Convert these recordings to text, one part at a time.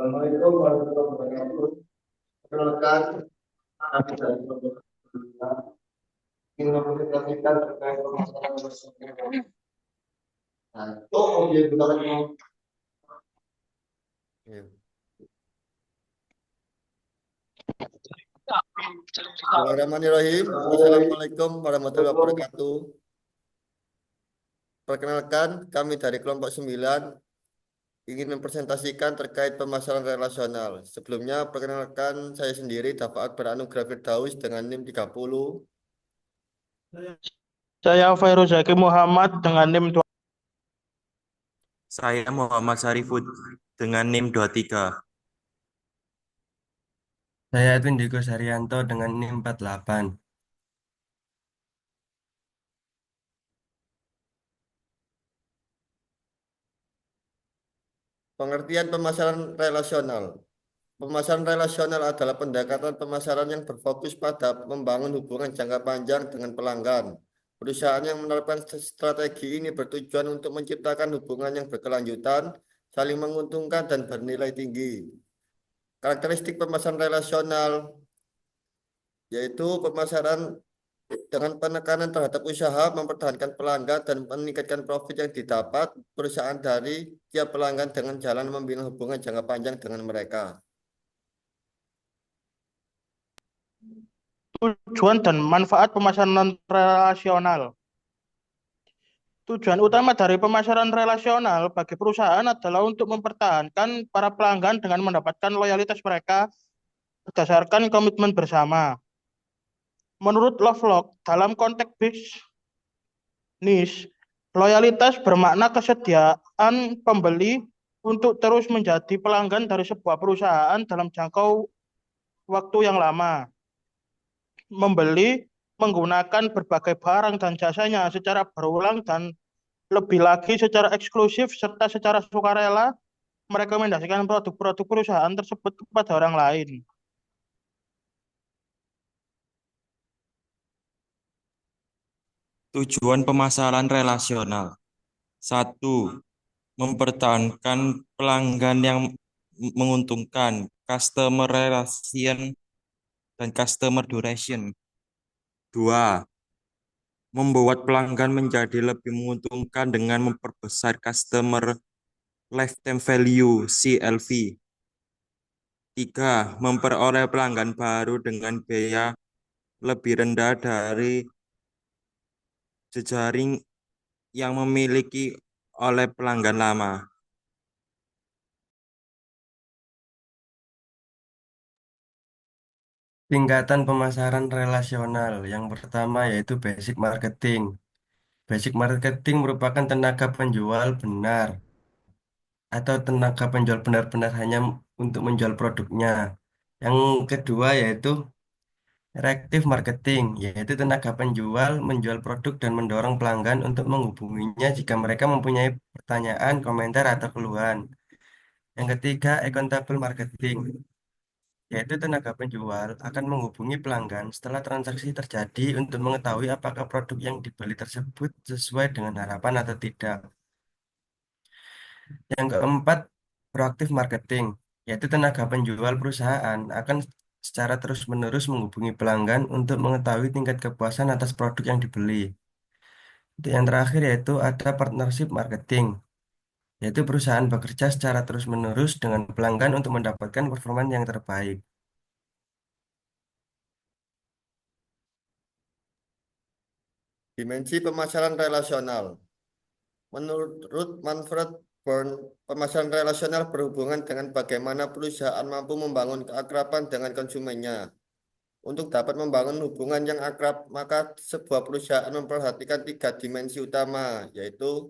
Assalamualaikum warahmatullahi wabarakatuh. Perkenalkan, aku dari Kementerian ingin mempresentasikan terkait permasalahan bersangkutan. Nah, itu objek utamanya. Bismillahirrahmanirrahim. Assalamualaikum warahmatullahi wabarakatuh. Perkenalkan, kami dari kelompok 9 ingin mempresentasikan terkait permasalahan relasional. Sebelumnya, perkenalkan saya sendiri, Dafa Akbar Anugrah Firdaus dengan NIM 30. Saya Fairuz Zaki Muhammad dengan NIM 2. Saya Muhammad Sarifud dengan NIM 23. Saya Edwin Diko Saryanto dengan NIM 48. Pengertian pemasaran relasional. Pemasaran relasional adalah pendekatan pemasaran yang berfokus pada membangun hubungan jangka panjang dengan pelanggan. Perusahaan yang menerapkan strategi ini bertujuan untuk menciptakan hubungan yang berkelanjutan, saling menguntungkan, dan bernilai tinggi. Karakteristik pemasaran relasional yaitu pemasaran dengan penekanan terhadap usaha, mempertahankan pelanggan, dan meningkatkan profit yang didapat perusahaan dari tiap pelanggan dengan jalan membina hubungan jangka panjang dengan mereka. Tujuan dan manfaat pemasaran relasional. Tujuan utama dari pemasaran relasional bagi perusahaan adalah untuk mempertahankan para pelanggan dengan mendapatkan loyalitas mereka berdasarkan komitmen bersama. Menurut Lovelock, dalam konteks bisnis, loyalitas bermakna kesediaan pembeli untuk terus menjadi pelanggan dari sebuah perusahaan dalam jangkau waktu yang lama. Membeli menggunakan berbagai barang dan jasanya secara berulang dan lebih lagi secara eksklusif serta secara sukarela merekomendasikan produk-produk perusahaan tersebut kepada orang lain. Tujuan pemasaran relasional. 1. Mempertahankan pelanggan yang menguntungkan, customer relation dan customer duration. 2. Membuat pelanggan menjadi lebih menguntungkan dengan memperbesar customer lifetime value CLV. 3. Memperoleh pelanggan baru dengan biaya lebih rendah dari jejaring yang memiliki oleh pelanggan lama. Tingkatan pemasaran relasional. Yang pertama yaitu basic marketing. Basic marketing merupakan tenaga penjual benar atau tenaga penjual benar-benar hanya untuk menjual produknya. Yang kedua yaitu reactive marketing, yaitu tenaga penjual menjual produk dan mendorong pelanggan untuk menghubunginya jika mereka mempunyai pertanyaan, komentar, atau keluhan. Yang ketiga, accountable marketing, yaitu tenaga penjual akan menghubungi pelanggan setelah transaksi terjadi untuk mengetahui apakah produk yang dibeli tersebut sesuai dengan harapan atau tidak. Yang keempat, proaktif marketing, yaitu tenaga penjual perusahaan akan secara terus-menerus menghubungi pelanggan untuk mengetahui tingkat kepuasan atas produk yang dibeli. Yang terakhir yaitu ada partnership marketing, yaitu perusahaan bekerja secara terus-menerus dengan pelanggan untuk mendapatkan performa yang terbaik. Dimensi pemasaran relasional. Menurut Manfred Born, pemasaran relasional berhubungan dengan bagaimana perusahaan mampu membangun keakraban dengan konsumennya. Untuk dapat membangun hubungan yang akrab, maka sebuah perusahaan memperhatikan 3 dimensi utama, yaitu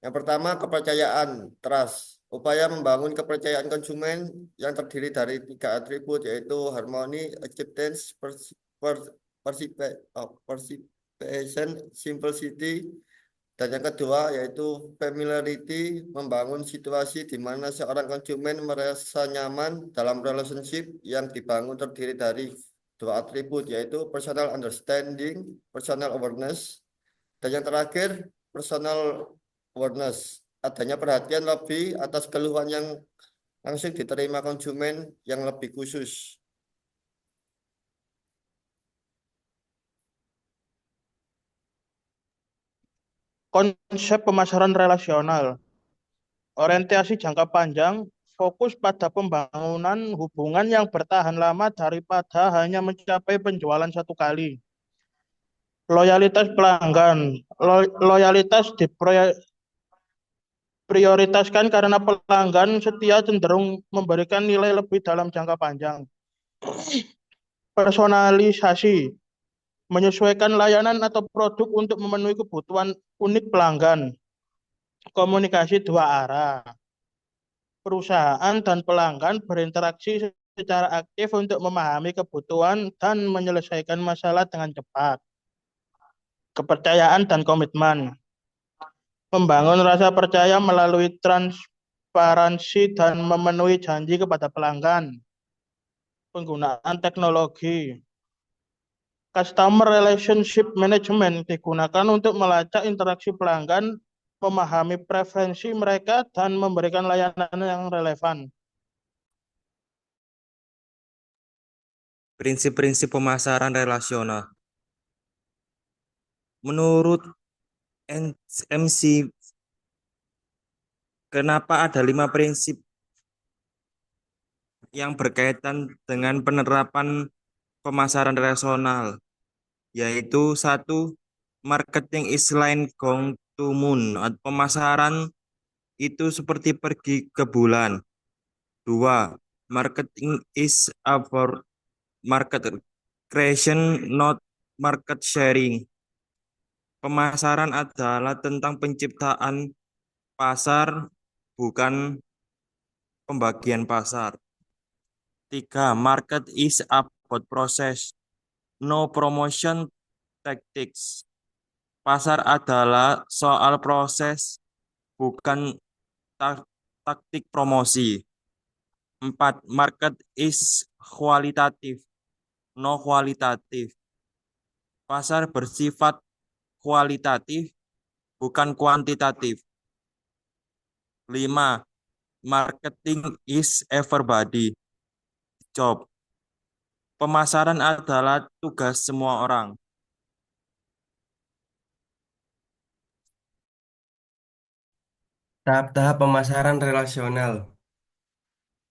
yang pertama, kepercayaan, trust. Upaya membangun kepercayaan konsumen yang terdiri dari 3 atribut, yaitu harmoni, acceptance, participation, simplicity. Dan yang kedua, yaitu familiarity, membangun situasi di mana seorang konsumen merasa nyaman dalam relationship yang dibangun terdiri dari 2 atribut, yaitu personal understanding, personal awareness. Dan yang terakhir, personal awareness, adanya perhatian lebih atas keluhan yang langsung diterima konsumen yang lebih khusus. Konsep pemasaran relasional. Orientasi jangka panjang fokus pada pembangunan hubungan yang bertahan lama daripada hanya mencapai penjualan satu kali. Loyalitas pelanggan. Loyalitas diprioritaskan karena pelanggan setia cenderung memberikan nilai lebih dalam jangka panjang. Personalisasi. Menyesuaikan layanan atau produk untuk memenuhi kebutuhan unik pelanggan. Komunikasi dua arah. Perusahaan dan pelanggan berinteraksi secara aktif untuk memahami kebutuhan dan menyelesaikan masalah dengan cepat. Kepercayaan dan komitmen. Membangun rasa percaya melalui transparansi dan memenuhi janji kepada pelanggan. Penggunaan teknologi. Customer Relationship Management digunakan untuk melacak interaksi pelanggan, memahami preferensi mereka, dan memberikan layanan yang relevan. Prinsip-prinsip pemasaran relasional. Menurut MC, kenapa ada 5 prinsip yang berkaitan dengan penerapan pemasaran relasional, yaitu 1. Marketing is line going to moon. Pemasaran itu seperti pergi ke bulan. 2. Marketing is about market creation, not market sharing. Pemasaran adalah tentang penciptaan pasar, bukan pembagian pasar. 3. Market is about process, no promotion tactics. Pasar adalah soal proses, bukan taktik promosi. 4. Market is kualitatif, no kualitatif. Pasar bersifat kualitatif, bukan kuantitatif. 5. Marketing is everybody job. Pemasaran adalah tugas semua orang. Tahap-tahap pemasaran relasional.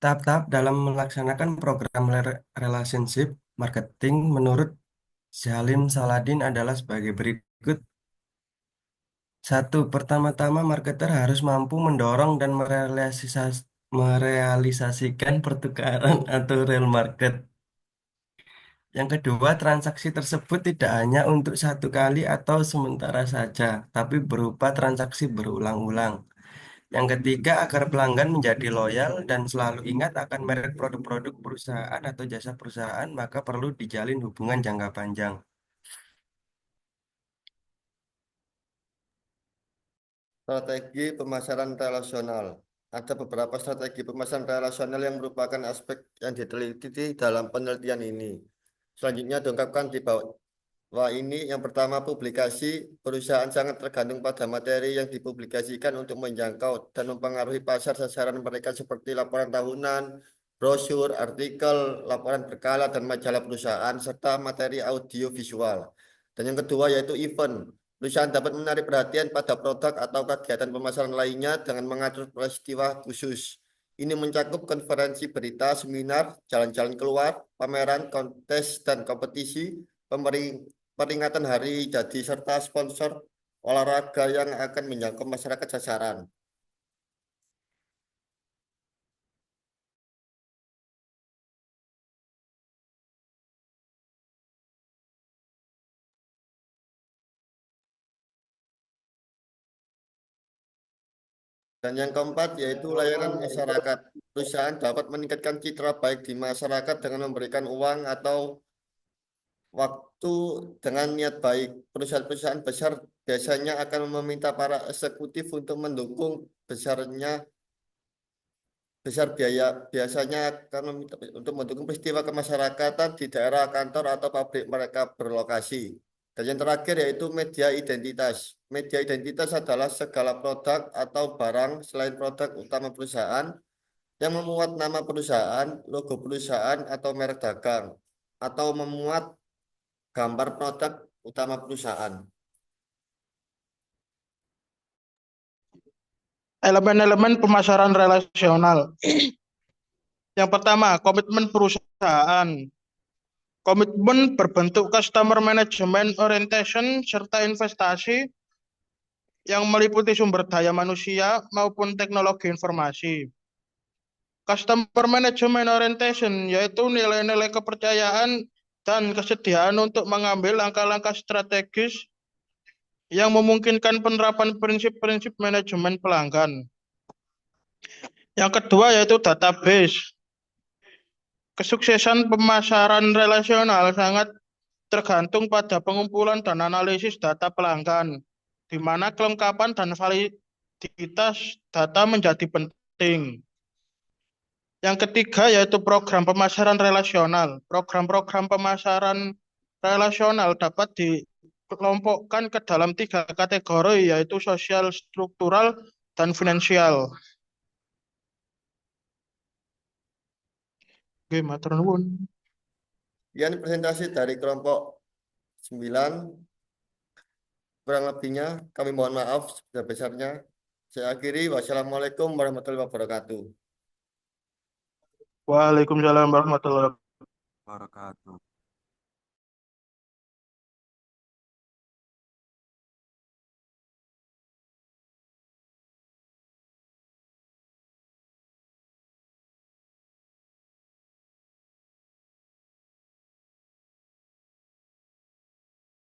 Tahap-tahap dalam melaksanakan program relationship marketing menurut Salim Saladin adalah sebagai berikut. 1. Pertama-tama marketer harus mampu mendorong dan merealisasikan pertukaran atau real market. Yang kedua, transaksi tersebut tidak hanya untuk satu kali atau sementara saja, tapi berupa transaksi berulang-ulang. Yang ketiga, agar pelanggan menjadi loyal dan selalu ingat akan merek produk-produk perusahaan atau jasa perusahaan, maka perlu dijalin hubungan jangka panjang. Strategi pemasaran relasional. Ada beberapa strategi pemasaran relasional yang merupakan aspek yang diteliti dalam penelitian ini. Selanjutnya diungkapkan di bawah ini. Yang pertama, publikasi. Perusahaan sangat tergantung pada materi yang dipublikasikan untuk menjangkau dan mempengaruhi pasar sasaran mereka seperti laporan tahunan, brosur, artikel, laporan berkala, dan majalah perusahaan, serta materi audio visual. Dan yang kedua yaitu event. Perusahaan dapat menarik perhatian pada produk atau kegiatan pemasaran lainnya dengan mengatur peristiwa khusus. Ini mencakup konferensi berita, seminar, jalan-jalan keluar, pameran, kontes, dan kompetisi, peringatan hari jadi, serta sponsor olahraga yang akan menjangkau masyarakat sasaran. Dan yang keempat yaitu layanan masyarakat. Perusahaan dapat meningkatkan citra baik di masyarakat dengan memberikan uang atau waktu dengan niat baik. Perusahaan-perusahaan besar biasanya akan meminta para eksekutif untuk mendukung besar biaya, biasanya akan meminta untuk mendukung peristiwa kemasyarakatan di daerah kantor atau pabrik mereka berlokasi. Dan yang terakhir yaitu media identitas. Media identitas adalah segala produk atau barang selain produk utama perusahaan yang memuat nama perusahaan, logo perusahaan atau merek dagang, atau memuat gambar produk utama perusahaan. Elemen-elemen pemasaran relasional. Yang pertama, komitmen perusahaan. Komitmen berbentuk customer management orientation serta investasi yang meliputi sumber daya manusia maupun teknologi informasi. Customer management orientation yaitu nilai-nilai kepercayaan dan kesediaan untuk mengambil langkah-langkah strategis yang memungkinkan penerapan prinsip-prinsip manajemen pelanggan. Yang kedua yaitu database. Kesuksesan pemasaran relasional sangat tergantung pada pengumpulan dan analisis data pelanggan, di mana kelengkapan dan validitas data menjadi penting. Yang ketiga yaitu program pemasaran relasional. Program-program pemasaran relasional dapat dikelompokkan ke dalam 3 kategori yaitu sosial, struktural, dan finansial. Oke, matur nuwun. Sekian presentasi dari kelompok 9. Kurang lebihnya kami mohon maaf sebesar-besarnya. Saya akhiri. Wassalamualaikum warahmatullahi wabarakatuh. Waalaikumsalam warahmatullahi wabarakatuh. Wabarakatuh.